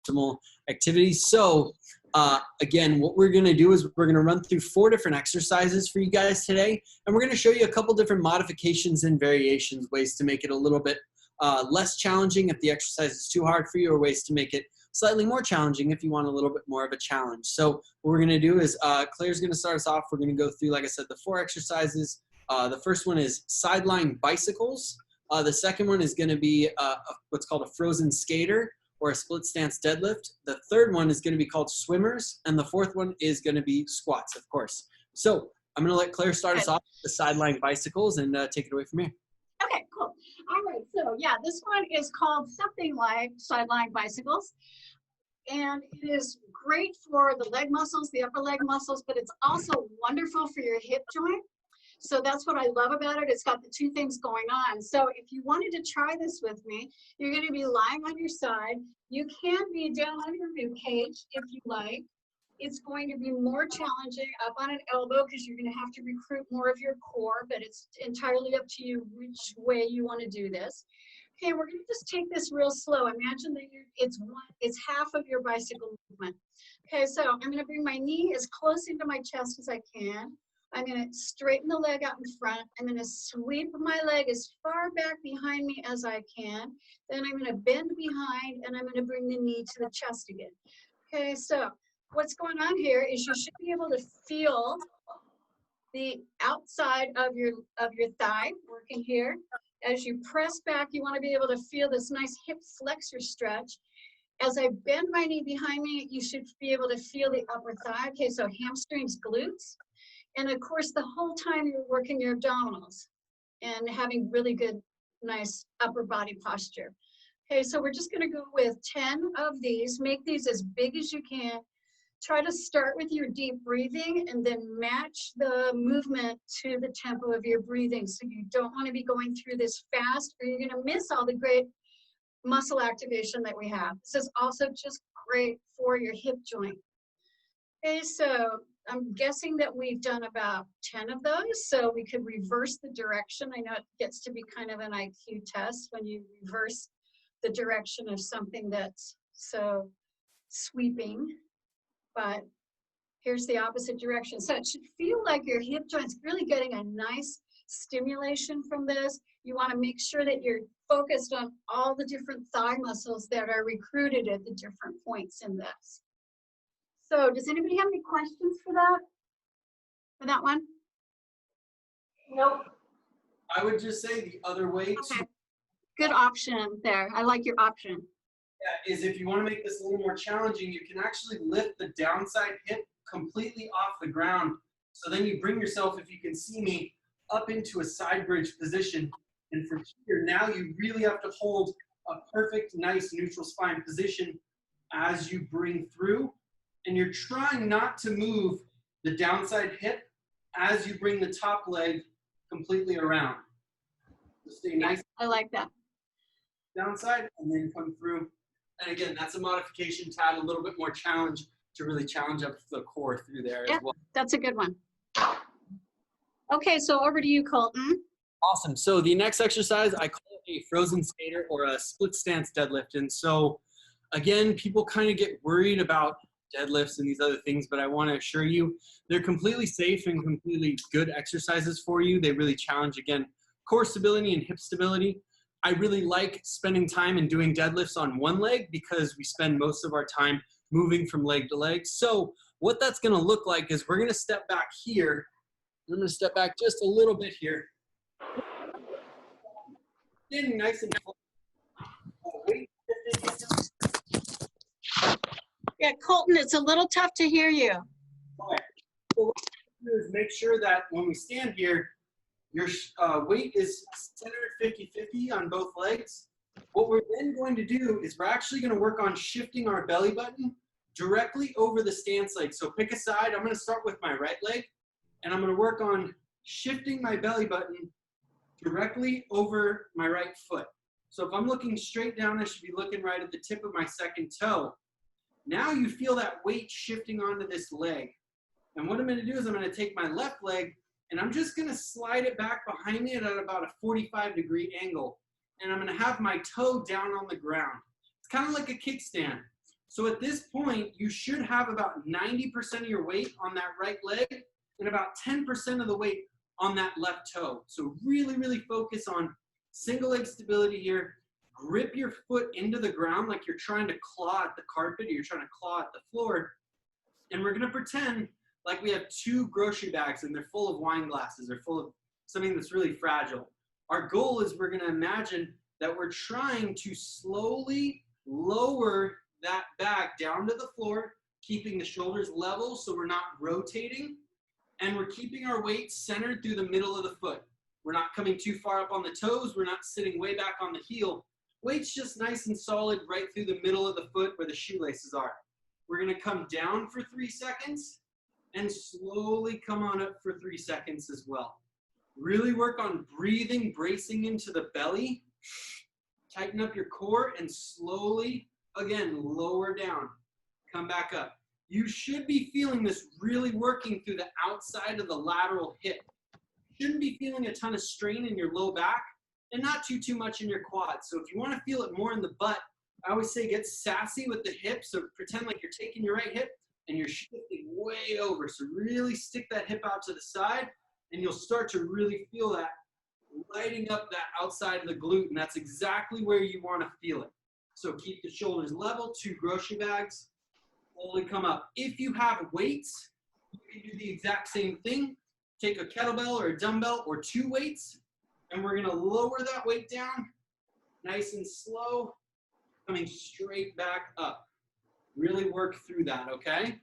optimal activities. So again, what we're going to do is we're going to run through 4 different exercises for you guys today, and we're going to show you a couple different modifications and variations, ways to make it a little bit less challenging if the exercise is too hard for you, or ways to make it slightly more challenging if you want a little bit more of a challenge. So what we're going to do is Claire's going to start us off. We're going to go through, like I said, the 4 exercises. The first one is sideline bicycles. The second one is going to be what's called a frozen skater, or a split stance deadlift. The third one is going to be called swimmers. And the fourth one is going to be squats, of course. So I'm going to let Claire start us off with the sideline bicycles and take it away from here. Okay, cool. All right, so yeah, this one is called something like sideline bicycles. And it is great for the leg muscles, the upper leg muscles, but it's also wonderful for your hip joint. So that's what I love about it. It's got the 2 things going on. So if you wanted to try this with me, you're going to be lying on your side. You can be down on your rib cage if you like. It's going to be more challenging up on an elbow because you're going to have to recruit more of your core, but it's entirely up to you which way you want to do this. Okay, we're going to just take this real slow. Imagine that it's half of your bicycle movement. Okay, so I'm going to bring my knee as close into my chest as I can. I'm going to straighten the leg out in front. I'm going to sweep my leg as far back behind me as I can. Then I'm going to bend behind, and I'm going to bring the knee to the chest again. Okay, so what's going on here is you should be able to feel the outside of your thigh working here. As you press back, you want to be able to feel this nice hip flexor stretch. As I bend my knee behind me, you should be able to feel the upper thigh. Okay, so hamstrings, glutes. And of course, the whole time you're working your abdominals and having really good, nice upper body posture. Okay, so we're just going to go with 10 of these. Make these as big as you can. Try to start with your deep breathing and then match the movement to the tempo of your breathing. So you don't want to be going through this fast, or you're going to miss all the great muscle activation that we have. This is also just great for your hip joint. Okay, so I'm guessing that we've done about 10 of those, so we could reverse the direction. I know it gets to be kind of an IQ test when you reverse the direction of something that's so sweeping, but here's the opposite direction. So it should feel like your hip joint's really getting a nice stimulation from this. You want to make sure that you're focused on all the different thigh muscles that are recruited at the different points in this. So does anybody have any questions for that one? Nope. I would just say the other way Okay. Good option there. I like your option. Yeah, is if you want to make this a little more challenging, you can actually lift the downside hip completely off the ground. So then you bring yourself, if you can see me, up into a side bridge position. And from here, now you really have to hold a perfect, nice neutral spine position as you bring through. And you're trying not to move the downside hip as you bring the top leg completely around. So stay nice. I like that. Downside and then come through. And again, that's a modification to add a little bit more challenge to really challenge up the core through there as well. That's a good one. Okay, so over to you, Colton. Awesome. So the next exercise, I call it a frozen skater or a split stance deadlift. And so again, people kind of get worried about deadlifts and these other things, but I want to assure you they're completely safe and completely good exercises for you. They really challenge, again, core stability and hip stability. I really like spending time and doing deadlifts on one leg because we spend most of our time moving from leg to leg. So what that's going to look like is we're going to step back here. I'm going to step back just a little bit here. Standing nice and flat. Yeah, Colton, it's a little tough to hear you. Okay. So what we do is make sure that when we stand here, your weight is centered 50-50 on both legs. What we're then going to do is we're actually going to work on shifting our belly button directly over the stance leg. So pick a side. I'm going to start with my right leg, and I'm going to work on shifting my belly button directly over my right foot. So if I'm looking straight down, I should be looking right at the tip of my second toe. Now you feel that weight shifting onto this leg. And what I'm going to do is I'm going to take my left leg and I'm just going to slide it back behind me at about a 45-degree angle. And I'm going to have my toe down on the ground. It's kind of like a kickstand. So at this point, you should have about 90% of your weight on that right leg and about 10% of the weight on that left toe. So really, really focus on single leg stability here. Grip your foot into the ground like you're trying to claw at the carpet or you're trying to claw at the floor. And we're going to pretend like we have 2 grocery bags and they're full of wine glasses. They're full of something that's really fragile. Our goal is we're going to imagine that we're trying to slowly lower that bag down to the floor, keeping the shoulders level so we're not rotating. And we're keeping our weight centered through the middle of the foot. We're not coming too far up on the toes. We're not sitting way back on the heel. Weight's just nice and solid right through the middle of the foot where the shoelaces are. We're going to come down for 3 seconds and slowly come on up for 3 seconds as well. Really work on breathing, bracing into the belly. Tighten up your core and slowly, again, lower down. Come back up. You should be feeling this really working through the outside of the lateral hip. You shouldn't be feeling a ton of strain in your low back and not too much in your quads. So if you want to feel it more in the butt, I always say get sassy with the hip. So pretend like you're taking your right hip and you're shifting way over. So really stick that hip out to the side and you'll start to really feel that lighting up that outside of the glute. And that's exactly where you want to feel it. So keep the shoulders level, 2 grocery bags. Slowly come up. If you have weights, you can do the exact same thing. Take a kettlebell or a dumbbell or 2 weights, and we're gonna lower that weight down, nice and slow, coming straight back up. Really work through that, okay?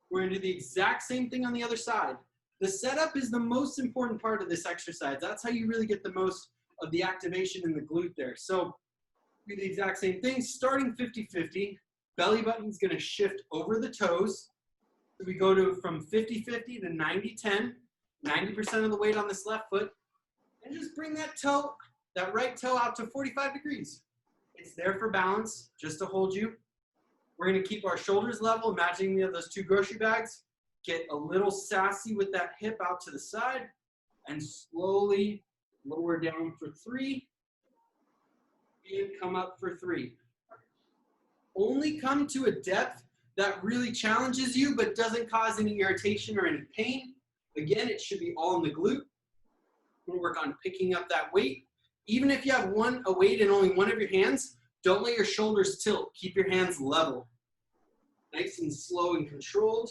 We're gonna do the exact same thing on the other side. The setup is the most important part of this exercise. That's how you really get the most of the activation in the glute there. So do the exact same thing, starting 50-50. Belly button's gonna shift over the toes. So we go to from 50-50 to 90-10, 90% of the weight on this left foot, and just bring that toe, that right toe out to 45 degrees. It's there for balance, just to hold you. We're gonna keep our shoulders level, imagining we have those 2 grocery bags. Get a little sassy with that hip out to the side, and slowly lower down for 3, and come up for 3. Only come to a depth that really challenges you but doesn't cause any irritation or any pain. Again, it should be all in the glute. We'll work on picking up that weight. Even if you have a weight in only one of your hands, don't let your shoulders tilt. Keep your hands level. Nice and slow and controlled.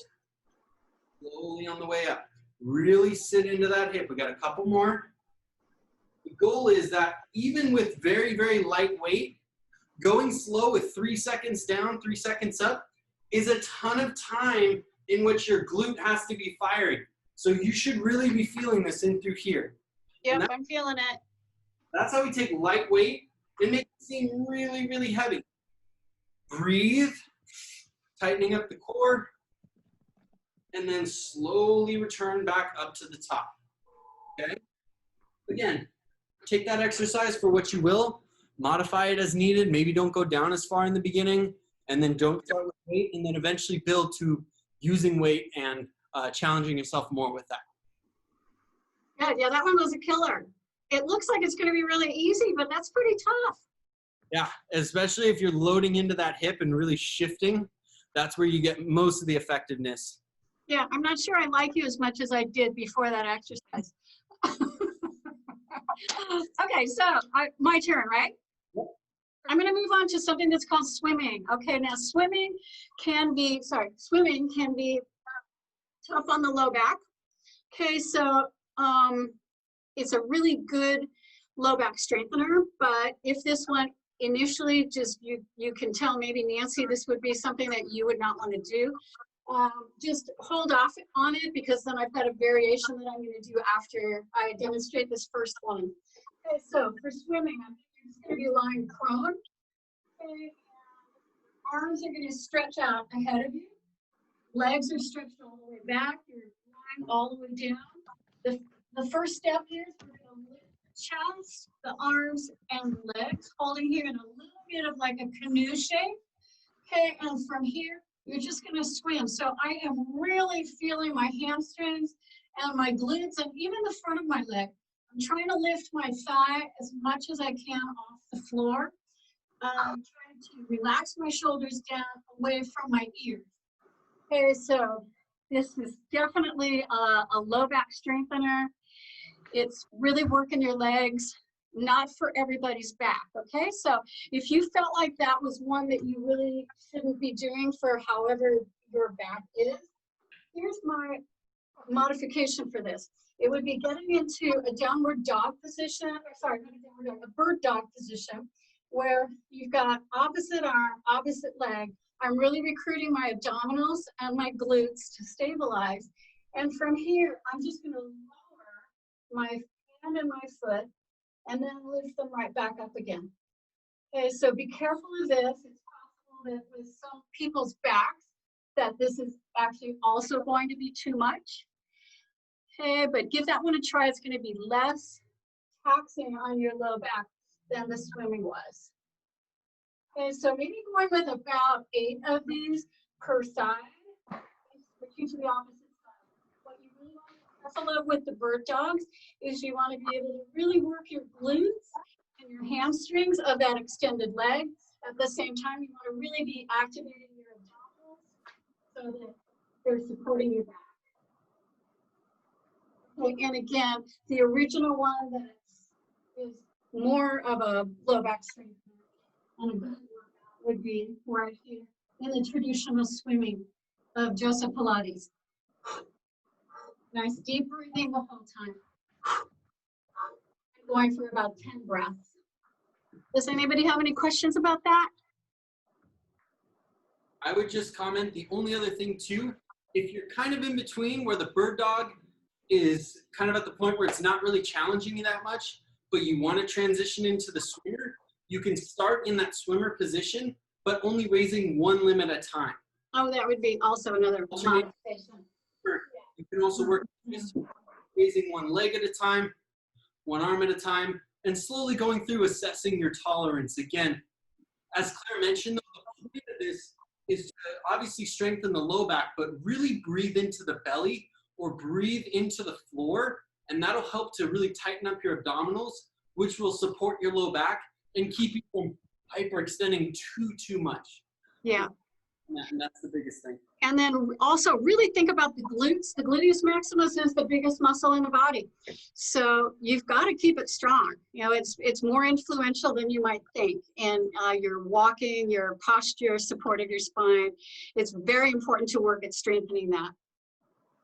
Slowly on the way up. Really sit into that hip. We got a couple more. The goal is that even with very, very light weight, going slow with 3 seconds down, 3 seconds up is a ton of time in which your glute has to be firing. So you should really be feeling this in through here. Yep, I'm feeling it. That's how we take light weight and make it seem really, really heavy. Breathe, tightening up the core, and then slowly return back up to the top. Okay? Again, take that exercise for what you will. Modify it as needed. Maybe don't go down as far in the beginning, and then don't start with weight, and then eventually build to using weight and challenging yourself more with that. Yeah, that one was a killer. It looks like it's going to be really easy, but that's pretty tough. Yeah, especially if you're loading into that hip and really shifting, that's where you get most of the effectiveness. Yeah, I'm not sure I like you as much as I did before that exercise. Okay, so my turn, right? I'm going to move on to something that's called swimming. Okay, now swimming can be tough on the low back. Okay, so it's a really good low back strengthener, but if this one initially just, you can tell maybe Nancy, this would be something that you would not want to do. Just hold off on it because then I've got a variation that I'm going to do after I demonstrate this first one. Okay, so for swimming, I'm just going to be lying prone. Okay, arms are going to stretch out ahead of you. Legs are stretched all the way back. You're lying all the way down. The first step here is we're going to lift the chest, the arms, and legs, holding here in a little bit of like a canoe shape. Okay, and from here, you're just going to swim. So I am really feeling my hamstrings and my glutes and even the front of my leg. I'm trying to lift my thigh as much as I can off the floor. I'm trying to relax my shoulders down away from my ears. Okay, so this is definitely a low back strengthener. It's really working your legs, not for everybody's back, okay? So if you felt like that was one that you really shouldn't be doing for however your back is, here's my modification for this. It would be getting into a downward dog position, or sorry, not a downward dog, a bird dog position, where you've got opposite arm, opposite leg. I'm really recruiting my abdominals and my glutes to stabilize. And from here, I'm just gonna lower my hand and my foot and then lift them right back up again. Okay, so be careful of this. It's possible that with some people's backs that this is actually also going to be too much. Okay, but give that one a try. It's gonna be less taxing on your low back than the swimming was. Okay, so maybe going with about 8 of these per side, switching to the opposite side. What you really want to be careful of with the bird dogs is you want to be able to really work your glutes and your hamstrings of that extended leg. At the same time, you want to really be activating your abdominals so that they're supporting your back. Okay, and again, the original one that is more of a low back strength and a good workout would be right here in the traditional swimming of Joseph Pilates. Nice deep breathing the whole time. Going for about 10 breaths. Does anybody have any questions about that? I would just comment the only other thing too, if you're kind of in between where the bird dog is kind of at the point where it's not really challenging you that much, but you want to transition into the swimmer, you can start in that swimmer position, but only raising one limb at a time. Oh, that would be also another modification. You can also work just raising one leg at a time, one arm at a time, and slowly going through assessing your tolerance. Again, as Claire mentioned, the point of this is to obviously strengthen the low back, but really breathe into the belly or breathe into the floor, and that'll help to really tighten up your abdominals, which will support your low back and keep you from hyperextending too much. Yeah. And that's the biggest thing. And then also really think about the glutes. The gluteus maximus is the biggest muscle in the body. So you've got to keep it strong. You know, it's more influential than you might think. And your walking, your posture, support of your spine. It's very important to work at strengthening that.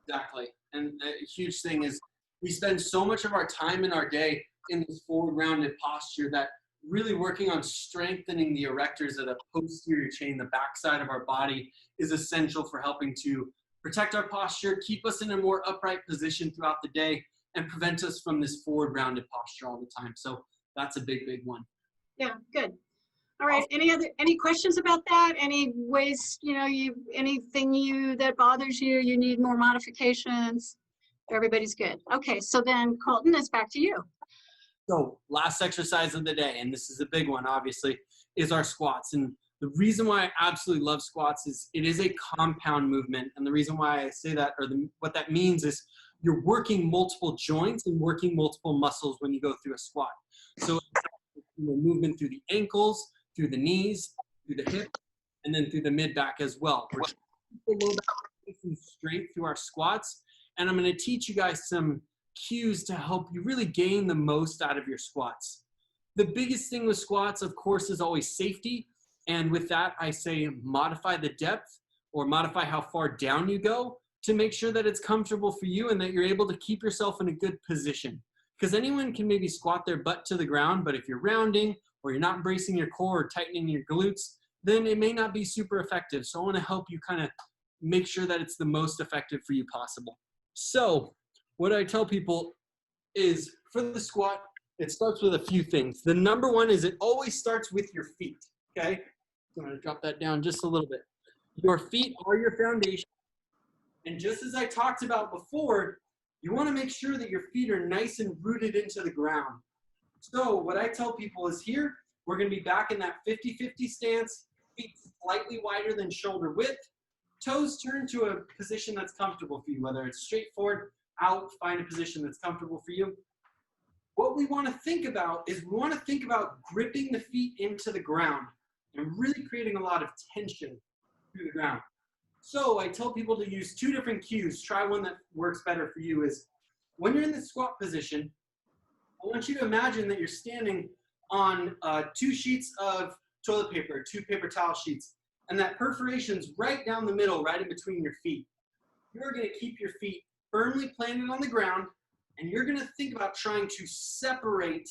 Exactly. And a huge thing is we spend so much of our time in our day in this forward rounded posture that really working on strengthening the erectors of the posterior chain, the backside of our body, is essential for helping to protect our posture, keep us in a more upright position throughout the day, and prevent us from this forward rounded posture all the time. So that's a big one. Yeah, good. All right. Any questions about that? Any ways, you know, anything that bothers you, you need more modifications? Everybody's good. Okay. So then Colton, it's back to you. So last exercise of the day, and this is a big one, obviously, is our squats. And the reason why I absolutely love squats is it is a compound movement. And the reason why I say that, or what that means is you're working multiple joints and working multiple muscles when you go through a squat. So movement through the ankles, through the knees, through the hip, and then through the mid back as well. We're the low back straight through our squats. And I'm going to teach you guys some cues to help you really gain the most out of your squats. The biggest thing with squats, of course, is always safety. And with that, I say modify the depth or modify how far down you go to make sure that it's comfortable for you and that you're able to keep yourself in a good position. Because anyone can maybe squat their butt to the ground, but if you're rounding or you're not bracing your core or tightening your glutes, then it may not be super effective. So I want to help you kind of make sure that it's the most effective for you possible. So what I tell people is for the squat, it starts with a few things. The number one is it always starts with your feet, okay? I'm going to drop that down just a little bit. Your feet are your foundation. And just as I talked about before, you want to make sure that your feet are nice and rooted into the ground. So what I tell people is here, we're going to be back in that 50-50 stance, feet slightly wider than shoulder width, toes turned to a position that's comfortable for you, whether it's straight forward, out, find a position that's comfortable for you. what we want to think about is we want to think about gripping the feet into the ground and really creating a lot of tension through the ground. So I tell people to use 2 different cues. Try one that works better for you. Is when you're in the squat position, I want you to imagine that you're standing on 2 sheets of toilet paper, 2 paper towel sheets, and that perforation's right down the middle, right in between your feet. You're going to keep your feet firmly planted on the ground, and you're going to think about trying to separate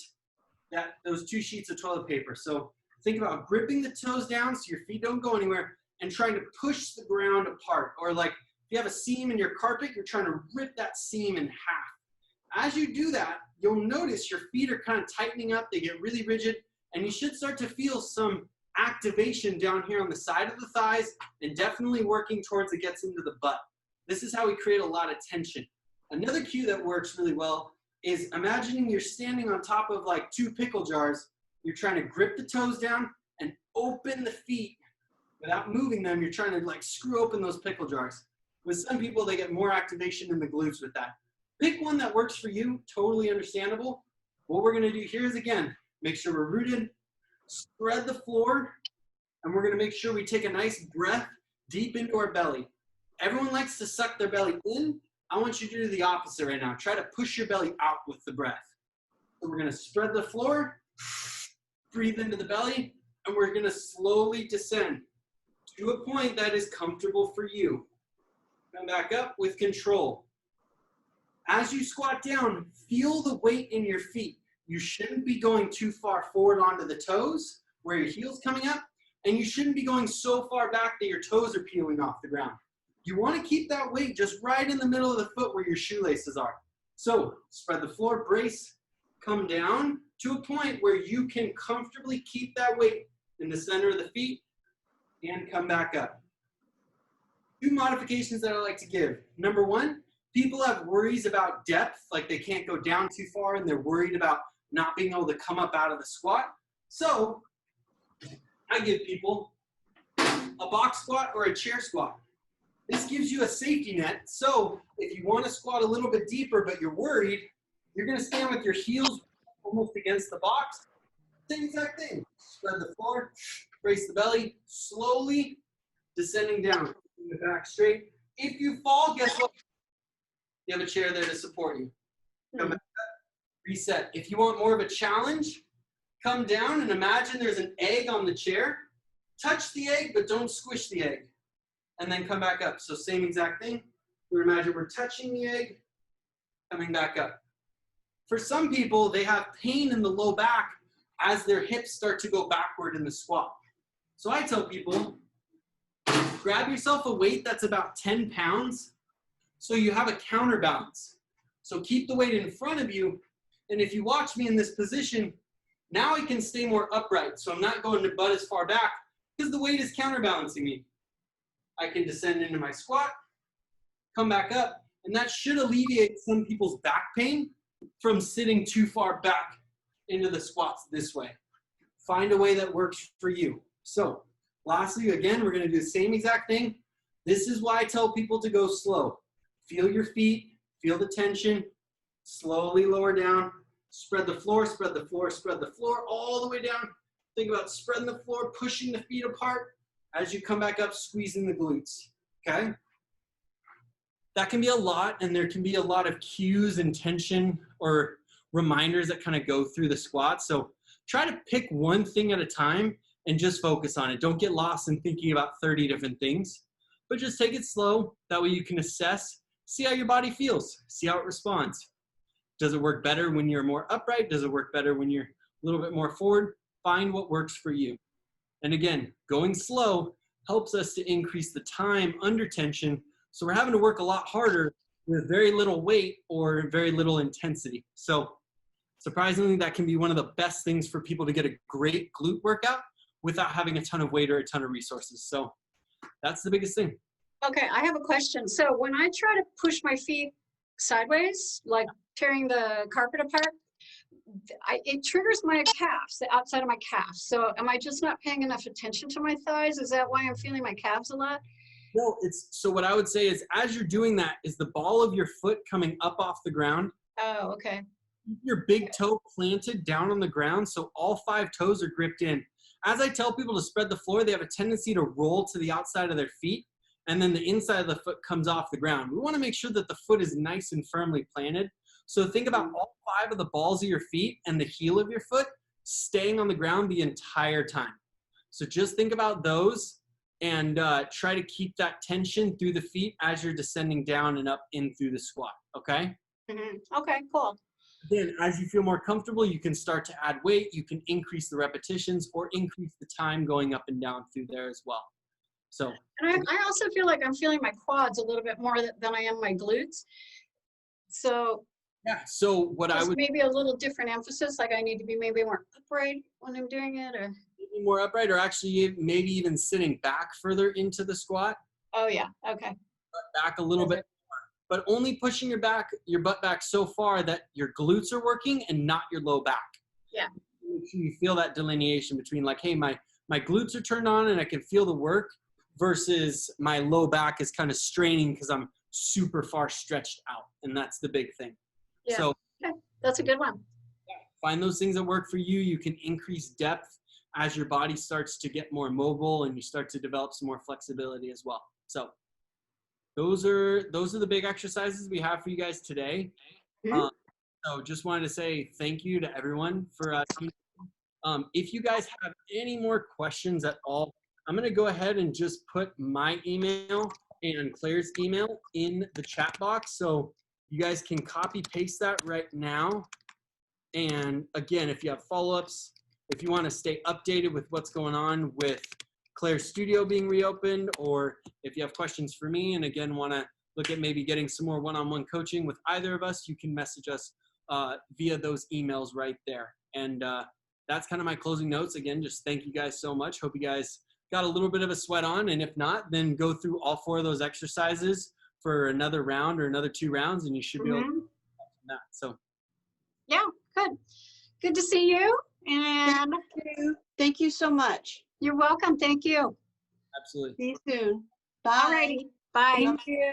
those 2 sheets of toilet paper. So think about gripping the toes down so your feet don't go anywhere and trying to push the ground apart. Or like if you have a seam in your carpet, you're trying to rip that seam in half. As you do that, you'll notice your feet are kind of tightening up. They get really rigid, and you should start to feel some activation down here on the side of the thighs and definitely working towards it gets into the butt. This is how we create a lot of tension. Another cue that works really well is imagining you're standing on top of like 2 pickle jars. You're trying to grip the toes down and open the feet without moving them. You're trying to like screw open those pickle jars. With some people, they get more activation in the glutes with that. Pick one that works for you, totally understandable. What we're gonna do here is, again, make sure we're rooted, spread the floor, and we're gonna make sure we take a nice breath deep into our belly. Everyone likes to suck their belly in. I want you to do the opposite right now. Try to push your belly out with the breath. So we're gonna spread the floor, breathe into the belly, and we're gonna slowly descend to a point that is comfortable for you. Come back up with control. As you squat down, feel the weight in your feet. You shouldn't be going too far forward onto the toes where your heel's coming up, and you shouldn't be going so far back that your toes are peeling off the ground. You want to keep that weight just right in the middle of the foot where your shoelaces are. So spread the floor, brace, come down to a point where you can comfortably keep that weight in the center of the feet and come back up. 2 modifications that I like to give. Number 1, people have worries about depth, like they can't go down too far and they're worried about not being able to come up out of the squat. So I give people a box squat or a chair squat. This gives you a safety net. So if you want to squat a little bit deeper, but you're worried, you're going to stand with your heels almost against the box. Same exact thing. Spread the floor, brace the belly, slowly descending down. Keeping the back straight. If you fall, guess what? You have a chair there to support you. Come back up, reset. If you want more of a challenge, come down and imagine there's an egg on the chair. Touch the egg, but don't squish the egg. And then come back up. So same exact thing. We imagine we're touching the egg, coming back up. For some people, they have pain in the low back as their hips start to go backward in the squat. So I tell people, grab yourself a weight that's about 10 pounds so you have a counterbalance. So keep the weight in front of you. And if you watch me in this position, now I can stay more upright. So I'm not going to butt as far back because the weight is counterbalancing me. I can descend into my squat, come back up, and that should alleviate some people's back pain from sitting too far back into the squats this way. Find a way that works for you. So lastly, again, we're going to do the same exact thing. This is why I tell people to go slow. Feel your feet, feel the tension, slowly lower down, spread the floor, spread the floor, spread the floor all the way down. Think about spreading the floor, pushing the feet apart. As you come back up, squeezing the glutes, okay? That can be a lot, and there can be a lot of cues and tension or reminders that kind of go through the squat. So try to pick one thing at a time and just focus on it. Don't get lost in thinking about 30 different things, but just take it slow. That way you can assess, see how your body feels, see how it responds. Does it work better when you're more upright? Does it work better when you're a little bit more forward? Find what works for you. And again, going slow helps us to increase the time under tension. So we're having to work a lot harder with very little weight or very little intensity. So surprisingly, that can be one of the best things for people to get a great glute workout without having a ton of weight or a ton of resources. So that's the biggest thing. Okay, I have a question. So when I try to push my feet sideways, like tearing the carpet apart, it triggers my calves, the outside of my calves. So am I just not paying enough attention to my thighs? Is that why I'm feeling my calves a lot? No, so what I would say is as you're doing that, is the ball of your foot coming up off the ground? Oh, okay. keep your big toe planted down on the ground so all 5 toes are gripped in. As I tell people to spread the floor, they have a tendency to roll to the outside of their feet, and then the inside of the foot comes off the ground. We want to make sure that the foot is nice and firmly planted. So think about all 5 of the balls of your feet and the heel of your foot staying on the ground the entire time. So just think about those and try to keep that tension through the feet as you're descending down and up in through the squat, okay? Okay, cool. Then as you feel more comfortable, you can start to add weight, you can increase the repetitions or increase the time going up and down through there as well. So, and I also feel like I'm feeling my quads a little bit more than I am my glutes. So yeah, so what I would maybe a little different emphasis, like I need to be maybe more upright when I'm doing it, or maybe more upright, or actually maybe even sitting back further into the squat. Oh yeah, okay. Back a little bit more, but only pushing your butt back so far that your glutes are working and not your low back. Yeah. Make sure you feel that delineation between like, hey, my glutes are turned on and I can feel the work, versus my low back is kind of straining because I'm super far stretched out, and that's the big thing. Yeah. So okay. That's a good one. Find those things that work for you. You can increase depth as your body starts to get more mobile and you start to develop some more flexibility as well. So those are the big exercises we have for you guys today. So just wanted to say thank you to everyone for tuning in. If you guys have any more questions at all, I'm going to go ahead and just put my email and Claire's email in the chat box. So you guys can copy paste that right now. And again, if you have follow-ups, if you want to stay updated with what's going on with Claire's studio being reopened, or if you have questions for me and again want to look at maybe getting some more one-on-one coaching with either of us, you can message us via those emails right there. And that's kind of my closing notes. Again, just thank you guys so much. Hope you guys got a little bit of a sweat on, and if not, then go through all 4 of those exercises for another round or another 2 rounds, and you should be able to do that. So yeah, good to see you, and thank you so much. You're welcome. Thank you. absolutely. See you soon. Bye. Alrighty, bye. Thank you.